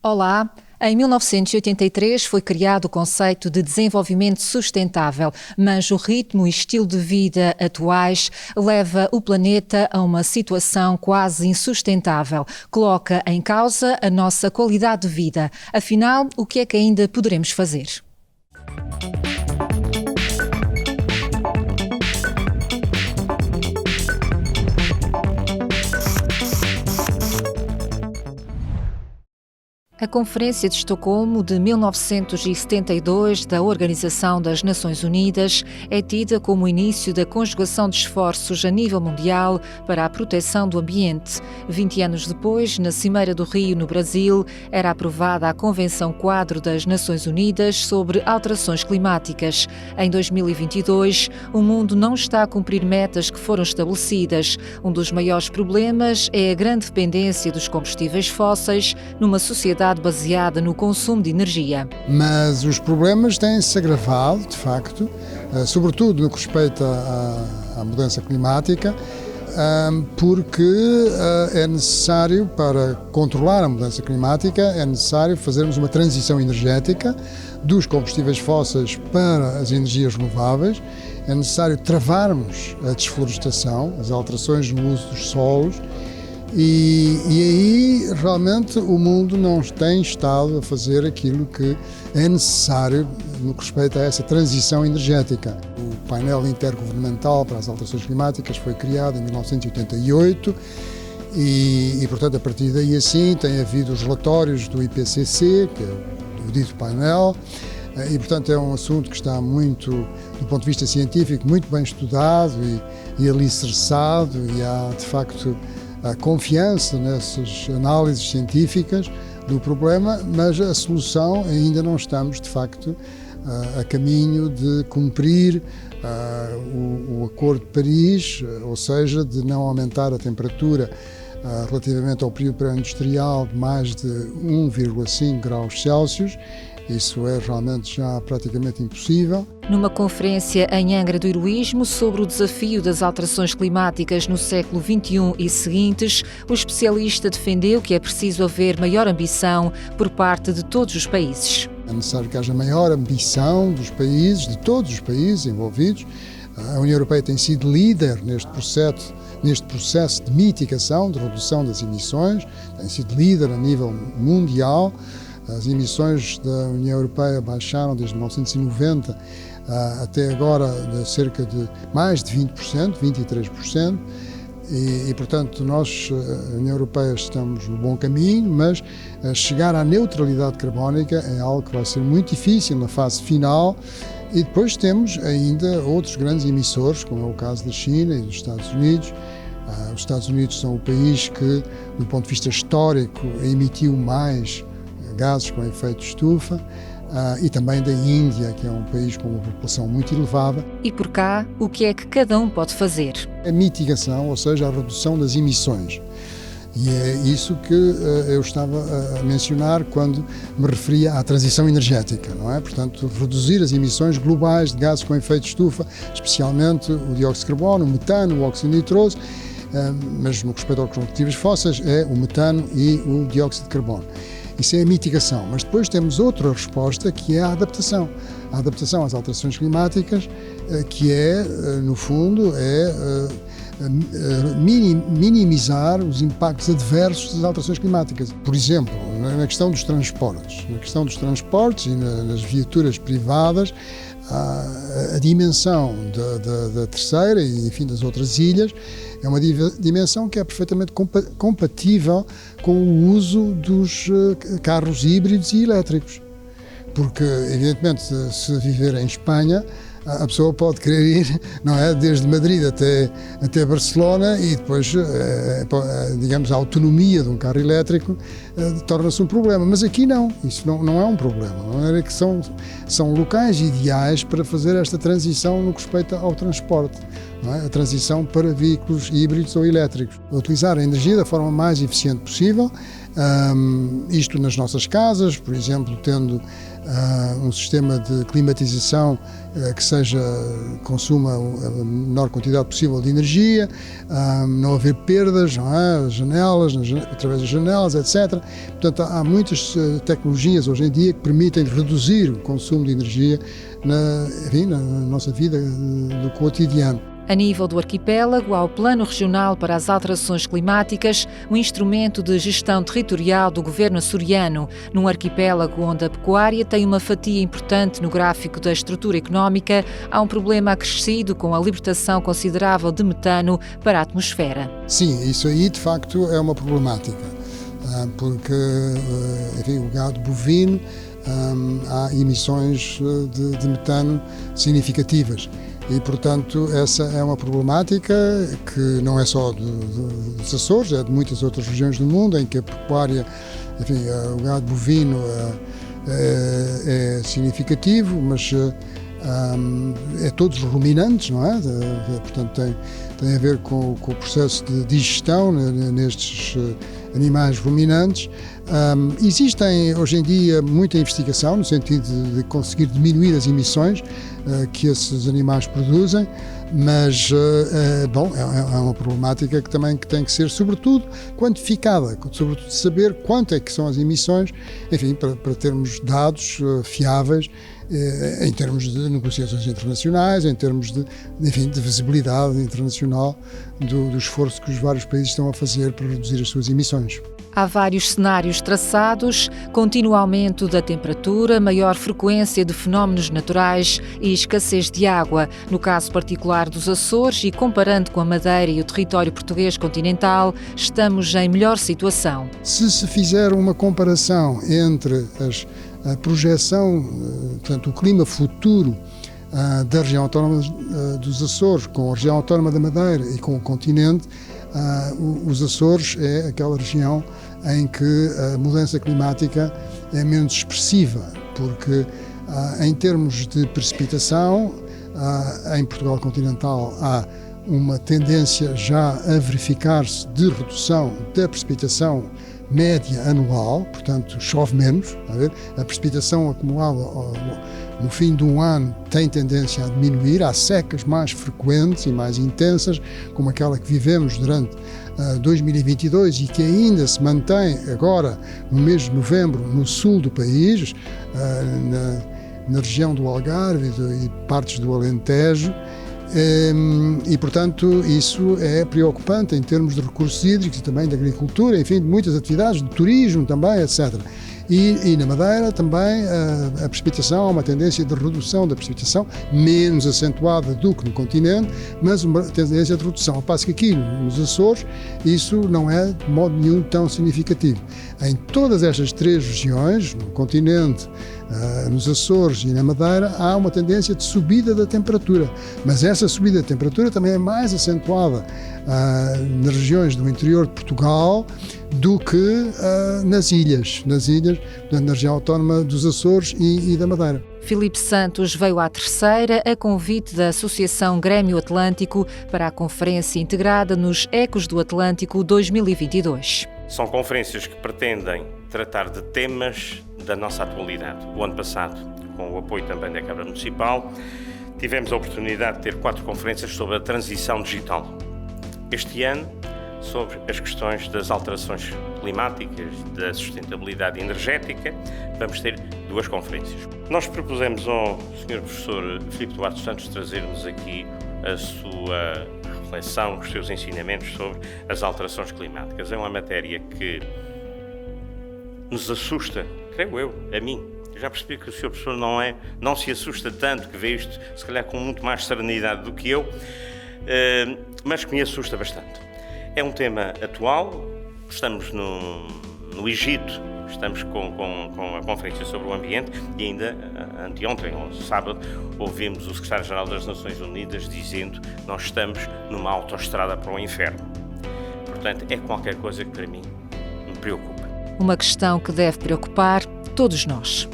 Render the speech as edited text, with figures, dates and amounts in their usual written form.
Olá! Em 1983 foi criado o conceito de desenvolvimento sustentável, mas o ritmo e estilo de vida atuais leva o planeta a uma situação quase insustentável. Coloca em causa a nossa qualidade de vida. Afinal, o que é que ainda poderemos fazer? A Conferência de Estocolmo de 1972 da Organização das Nações Unidas é tida como o início da conjugação de esforços a nível mundial para a proteção do ambiente. 20 anos depois, na Cimeira do Rio, no Brasil, era aprovada a Convenção Quadro das Nações Unidas sobre alterações climáticas. Em 2022, o mundo não está a cumprir metas que foram estabelecidas. Um dos maiores problemas é a grande dependência dos combustíveis fósseis numa sociedade baseada no consumo de energia. Mas os problemas têm-se agravado, de facto, sobretudo no que respeita à mudança climática, porque é necessário, para controlar a mudança climática, é necessário fazermos uma transição energética dos combustíveis fósseis para as energias renováveis, é necessário travarmos a desflorestação, as alterações no uso dos solos, e aí realmente o mundo não tem estado a fazer aquilo que é necessário no que respeita a essa transição energética. O painel intergovernamental para as alterações climáticas foi criado em 1988 e portanto, a partir daí assim tem havido os relatórios do IPCC, que é o dito painel, e portanto é um assunto que está muito, do ponto de vista científico, muito bem estudado e alicerçado, e há de facto a confiança nessas análises científicas do problema, mas a solução ainda não estamos, de facto, a caminho de cumprir o Acordo de Paris, ou seja, de não aumentar a temperatura relativamente ao período pré-industrial de mais de 1,5 graus Celsius. Isso é realmente já praticamente impossível. Numa conferência em Angra do Heroísmo sobre o desafio das alterações climáticas no século XXI e seguintes, o especialista defendeu que é preciso haver maior ambição por parte de todos os países. É necessário que haja maior ambição dos países, de todos os países envolvidos. A União Europeia tem sido líder neste processo de mitigação, de redução das emissões, tem sido líder a nível mundial. As emissões da União Europeia baixaram desde 1990 até agora de cerca de mais de 20%, 23%, e portanto nós, a União Europeia, estamos no bom caminho, mas chegar à neutralidade carbónica é algo que vai ser muito difícil na fase final, e depois temos ainda outros grandes emissores, como é o caso da China e dos Estados Unidos. Os Estados Unidos são o país que, do ponto de vista histórico, emitiu mais gases com efeito estufa, e também da Índia, que é um país com uma população muito elevada. E por cá, o que é que cada um pode fazer? A mitigação, ou seja, a redução das emissões. E é isso que eu estava a mencionar quando me referia à transição energética, não é? Portanto, reduzir as emissões globais de gases com efeito estufa, especialmente o dióxido de carbono, o metano, o óxido nitroso, mas no que respeita aos combustíveis fósseis é o metano e o dióxido de carbono. Isso é a mitigação, mas depois temos outra resposta, que é a adaptação. A adaptação às alterações climáticas, que é, no fundo, minimizar os impactos adversos das alterações climáticas. Por exemplo, na questão dos transportes. Na questão dos transportes e nas viaturas privadas, a dimensão da terceira e, enfim, das outras ilhas é uma dimensão que é perfeitamente compatível com o uso dos carros híbridos e elétricos. Porque, evidentemente, se viver em Espanha, a pessoa pode querer ir, não é, desde Madrid até Barcelona, e depois, digamos, a autonomia de um carro elétrico torna-se um problema. Mas aqui não, isso não é um problema. Não é que são locais ideais para fazer esta transição no que respeita ao transporte, não é? A transição para veículos híbridos ou elétricos. Utilizar a energia da forma mais eficiente possível Isto nas nossas casas, por exemplo, tendo um sistema de climatização que consuma a menor quantidade possível de energia, não haver perdas, não é? Janelas, através das janelas, etc. Portanto, há muitas tecnologias hoje em dia que permitem reduzir o consumo de energia na nossa vida do cotidiano. A nível do arquipélago, há o Plano Regional para as Alterações Climáticas, um instrumento de gestão territorial do governo açoriano, num arquipélago onde a pecuária tem uma fatia importante no gráfico da estrutura económica. Há um problema acrescido com a libertação considerável de metano para a atmosfera. Sim, isso aí de facto é uma problemática, porque enfim, o gado bovino há emissões de metano significativas. E, portanto, essa é uma problemática que não é só dos Açores, é de muitas outras regiões do mundo, em que a pecuária, enfim, o gado bovino é significativo, mas é todos ruminantes, não é? Portanto, tem a ver com o processo de digestão nestes animais ruminantes. Existem hoje em dia muita investigação no sentido de conseguir diminuir as emissões que esses animais produzem, mas é uma problemática que também tem que ser sobretudo quantificada, sobretudo saber quanto é que são as emissões, enfim, para termos dados fiáveis em termos de negociações internacionais, em termos de visibilidade internacional do esforço que os vários países estão a fazer para reduzir as suas emissões. Há vários cenários traçados: contínuo aumento da temperatura, maior frequência de fenómenos naturais e escassez de água. No caso particular dos Açores e comparando com a Madeira e o território português continental, estamos em melhor situação. Se fizer uma comparação entre a projeção, portanto, o clima futuro da região autónoma dos Açores com a região autónoma da Madeira e com o continente, os Açores é aquela região em que a mudança climática é menos expressiva, porque em termos de precipitação, em Portugal continental há uma tendência já a verificar-se de redução da precipitação média anual, portanto chove menos, a precipitação acumulada no fim de um ano tem tendência a diminuir, há secas mais frequentes e mais intensas, como aquela que vivemos durante 2022 e que ainda se mantém agora no mês de novembro no sul do país, na região do Algarve e partes do Alentejo. E, portanto, isso é preocupante em termos de recursos hídricos e também de agricultura, enfim, de muitas atividades, de turismo também, etc. E na Madeira também a precipitação, há uma tendência de redução da precipitação, menos acentuada do que no continente, mas uma tendência de redução. Ao passo que aqui nos Açores isso não é de modo nenhum tão significativo. Em todas estas três regiões, no continente, nos Açores e na Madeira, há uma tendência de subida da temperatura, mas essa subida da temperatura também é mais acentuada nas regiões do interior de Portugal do que nas ilhas, portanto, na região autónoma dos Açores e da Madeira. Filipe Santos veio à terceira a convite da Associação Grêmio Atlântico para a Conferência Integrada nos Ecos do Atlântico 2022. São conferências que pretendem tratar de temas da nossa atualidade. O ano passado, com o apoio também da Câmara Municipal, tivemos a oportunidade de ter 4 conferências sobre a transição digital. Este ano, sobre as questões das alterações climáticas, da sustentabilidade energética, vamos ter 2 conferências. Nós propusemos ao Sr. Professor Filipe Duarte Santos trazer-nos aqui a sua reflexão, os seus ensinamentos sobre as alterações climáticas. É uma matéria que nos assusta, creio eu, a mim. Eu já percebi que o Sr. Professor não se assusta tanto, que vê isto, se calhar, com muito mais serenidade do que eu, mas que me assusta bastante. É um tema atual, estamos no Egito, estamos com a Conferência sobre o Ambiente e ainda anteontem, ou sábado, ouvimos o Secretário-Geral das Nações Unidas dizendo que nós estamos numa autoestrada para o inferno. Portanto, é qualquer coisa que para mim me preocupa. Uma questão que deve preocupar todos nós.